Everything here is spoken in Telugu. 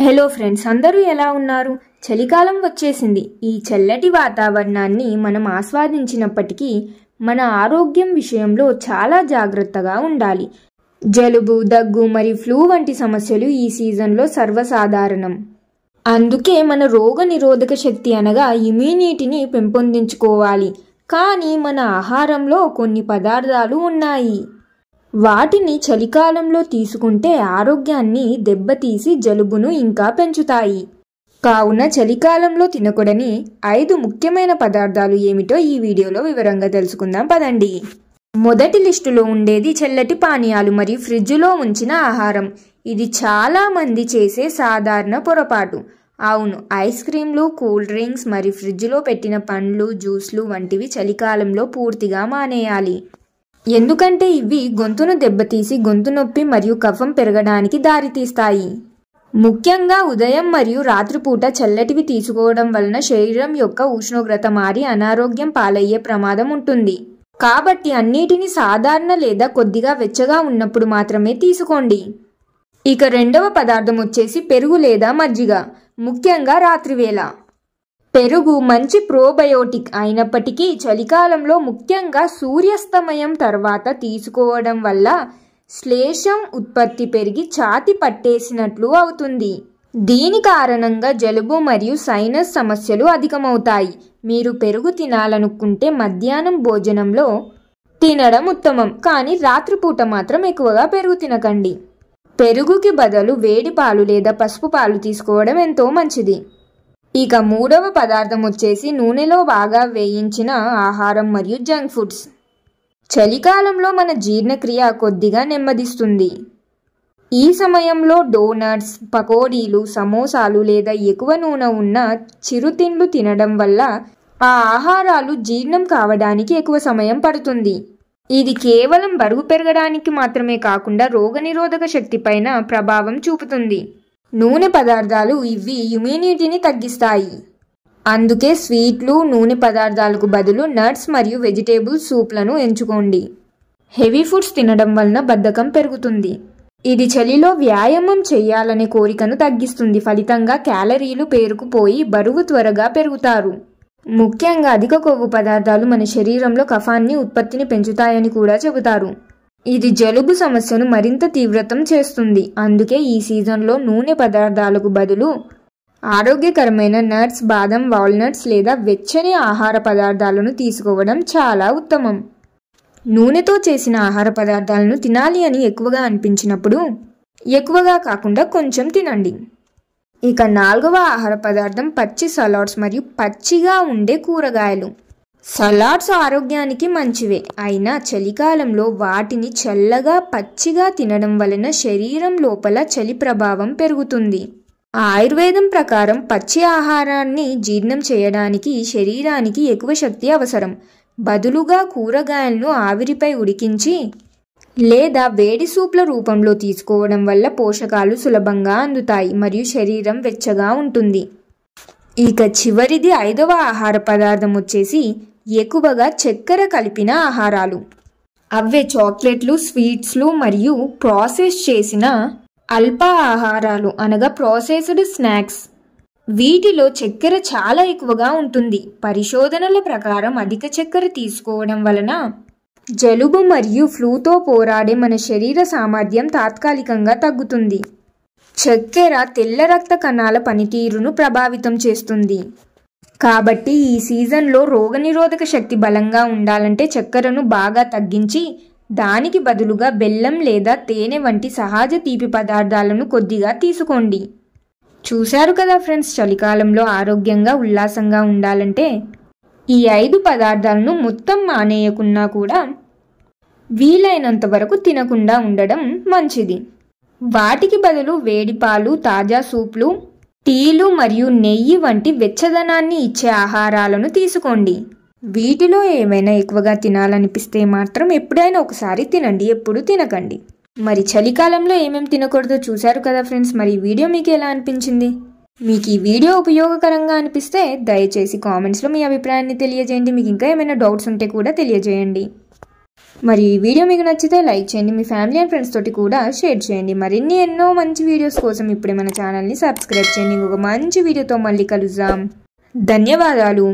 హలో ఫ్రెండ్స్, అందరూ ఎలా ఉన్నారు? చలికాలం వచ్చేసింది. ఈ చల్లటి వాతావరణాన్ని మనం ఆస్వాదించినప్పటికీ మన ఆరోగ్యం విషయంలో చాలా జాగ్రత్తగా ఉండాలి. జలుబు, దగ్గు మరియు ఫ్లూ వంటి సమస్యలు ఈ సీజన్లో సర్వసాధారణం. అందుకే మన రోగ నిరోధక శక్తి అనగా ఇమ్యూనిటీని పెంపొందించుకోవాలి. కానీ మన ఆహారంలో కొన్ని పదార్థాలు ఉన్నాయి. వాటిని చలికాలంలో తీసుకుంటే ఆరోగ్యాన్ని దెబ్బతీసి జలుబును ఇంకా పెంచుతాయి. కావున చలికాలంలో తినకూడని 5 ముఖ్యమైన పదార్థాలు ఏమిటో ఈ వీడియోలో వివరంగా తెలుసుకుందాం పదండి. మొదటి లిస్టులో ఉండేది చల్లటి పానీయాలు మరియు ఫ్రిడ్జ్లో ఉంచిన ఆహారం. ఇది చాలా మంది చేసే సాధారణ పొరపాటు. అవును, ఐస్ క్రీంలు, కూల్ డ్రింక్స్ మరియు ఫ్రిడ్జ్లో పెట్టిన పండ్లు, జ్యూస్లు వంటివి చలికాలంలో పూర్తిగా మానేయాలి. ఎందుకంటే ఇవి గొంతును దెబ్బతీసి గొంతు నొప్పి మరియు కఫం పెరగడానికి దారితీస్తాయి. ముఖ్యంగా ఉదయం మరియు రాత్రిపూట చల్లటివి తీసుకోవడం వలన శరీరం యొక్క ఉష్ణోగ్రత మారి అనారోగ్యం పాలయ్యే ప్రమాదం ఉంటుంది. కాబట్టి అన్నిటిని సాధారణ లేదా కొద్దిగా వెచ్చగా ఉన్నప్పుడు మాత్రమే తీసుకోండి. ఇక రెండవ పదార్థం వచ్చేసి పెరుగు లేదా మజ్జిగ, ముఖ్యంగా రాత్రివేళ. పెరుగు మంచి ప్రోబయోటిక్ అయినప్పటికీ చలికాలంలో ముఖ్యంగా సూర్యాస్తమయం తర్వాత తీసుకోవడం వల్ల శ్లేష్మం ఉత్పత్తి పెరిగి ఛాతీ పట్టేసినట్లు అవుతుంది. దీని కారణంగా జలుబు మరియు సైనస్ సమస్యలు అధికమవుతాయి. మీరు పెరుగు తినాలనుకుంటే మధ్యాహ్నం భోజనంలో తినడం ఉత్తమం, కానీ రాత్రిపూట మాత్రం ఎక్కువగా పెరుగు తినకండి. పెరుగుకి బదులు వేడి పాలు లేదా పసుపు పాలు తీసుకోవడం ఎంతో మంచిది. ఇక మూడవ పదార్థం వచ్చేసి నూనెలో బాగా వేయించిన ఆహారం మరియు జంక్ ఫుడ్స్. చలికాలంలో మన జీర్ణక్రియ కొద్దిగా నెమ్మదిస్తుంది. ఈ సమయంలో డోనట్స్, పకోడీలు, సమోసాలు లేదా ఎక్కువ నూనె ఉన్న చిరుతిండ్లు తినడం వల్ల ఆ ఆహారాలు జీర్ణం కావడానికి ఎక్కువ సమయం పడుతుంది. ఇది కేవలం బరువు పెరగడానికి మాత్రమే కాకుండా రోగనిరోధక శక్తి పైన ప్రభావం చూపుతుంది. నూనె పదార్థాలు ఇవి ఇమ్యూనిటీని తగ్గిస్తాయి. అందుకే స్వీట్లు, నూనె పదార్థాలకు బదులు నట్స్ మరియు వెజిటేబుల్ సూప్లను ఎంచుకోండి. హెవీ ఫుడ్స్ తినడం వలన బద్ధకం పెరుగుతుంది. ఇది చలిలో వ్యాయామం చేయాలనే కోరికను తగ్గిస్తుంది. ఫలితంగా క్యాలరీలు పేరుకుపోయి బరువు త్వరగా పెరుగుతారు. ముఖ్యంగా అధిక కొవ్వు పదార్థాలు మన శరీరంలో కఫాన్ని ఉత్పత్తిని పెంచుతాయని కూడా చెబుతారు. ఇది జలుబు సమస్యను మరింత తీవ్రతం చేస్తుంది. అందుకే ఈ సీజన్లో నూనె పదార్థాలకు బదులు ఆరోగ్యకరమైన నట్స్, బాదం, వాల్నట్స్ లేదా వెచ్చని ఆహార పదార్థాలను తీసుకోవడం చాలా ఉత్తమం. నూనెతో చేసిన ఆహార పదార్థాలను తినాలి అని ఎక్కువగా అనిపించినప్పుడు ఎక్కువగా కాకుండా కొంచెం తినండి. ఇక నాలుగవ ఆహార పదార్థం పచ్చి సలాడ్స్ మరియు పచ్చిగా ఉండే కూరగాయలు. సలాడ్స్ ఆరోగ్యానికి మంచివే, అయినా చలికాలంలో వాటిని చల్లగా పచ్చిగా తినడం వలన శరీరం లోపల చలి ప్రభావం పెరుగుతుంది. ఆయుర్వేదం ప్రకారం పచ్చి ఆహారాన్ని జీర్ణం చేయడానికి శరీరానికి ఎక్కువ శక్తి అవసరం. బదులుగా కూరగాయలను ఆవిరిపై ఉడికించి లేదా వేడి సూప్ల రూపంలో తీసుకోవడం వల్ల పోషకాలు సులభంగా అందుతాయి మరియు శరీరం వెచ్చగా ఉంటుంది. ఇక చివరిది 5వ ఆహార పదార్థం వచ్చేసి ఎక్కువగా చక్కెర కలిపిన ఆహారాలు. అవే చాక్లెట్లు, స్వీట్స్లు మరియు ప్రాసెస్ చేసిన అల్ప ఆహారాలు అనగా ప్రాసెస్డ్ స్నాక్స్. వీటిలో చక్కెర చాలా ఎక్కువగా ఉంటుంది. పరిశోధనల ప్రకారం అధిక చక్కెర తీసుకోవడం వలన జలుబు మరియు ఫ్లూతో పోరాడే మన శరీర సామర్థ్యం తాత్కాలికంగా తగ్గుతుంది. చక్కెర తెల్ల రక్త కణాల పనితీరును ప్రభావితం చేస్తుంది. కాబట్టి ఈ సీజన్లో రోగనిరోధక శక్తి బలంగా ఉండాలంటే చక్కెరను బాగా తగ్గించి దానికి బదులుగా బెల్లం లేదా తేనె వంటి సహజ తీపి పదార్థాలను కొద్దిగా తీసుకోండి. చూశారు కదా ఫ్రెండ్స్, చలికాలంలో ఆరోగ్యంగా ఉల్లాసంగా ఉండాలంటే ఈ 5 పదార్థాలను మొత్తం మానేయకున్నా కూడా వీలైనంత వరకు తినకుండా ఉండడం మంచిది. వాటికి బదులు వేడి పాలు, తాజా సూప్లు, టీలు మరియు నెయ్యి వంటి వెచ్చదనాన్ని ఇచ్చే ఆహారాలను తీసుకోండి. వీటిలో ఏమైనా ఎక్కువగా తినాలనిపిస్తే మాత్రం ఎప్పుడైనా ఒకసారి తినండి, ఎప్పుడు తినకండి. మరి చలికాలంలో ఏమేమి తినకూడదో చూశారు కదా ఫ్రెండ్స్. మరి ఈ వీడియో మీకు ఎలా అనిపించింది? మీకు ఈ వీడియో ఉపయోగకరంగా అనిపిస్తే దయచేసి కామెంట్స్లో మీ అభిప్రాయాన్ని తెలియజేయండి. మీకు ఇంకా ఏమైనా డౌట్స్ ఉంటే కూడా తెలియజేయండి. మరి ఈ వీడియో మీకు నచ్చితే లైక్ చేయండి, మీ ఫ్యామిలీ అండ్ ఫ్రెండ్స్ తోటి కూడా షేర్ చేయండి. మరిన్ని ఎన్నో మంచి వీడియోస్ కోసం ఇప్పుడే మన ఛానల్ని సబ్స్క్రైబ్ చేయండి. ఇంకొక మంచి వీడియోతో మళ్ళీ కలుద్దాం. ధన్యవాదాలు.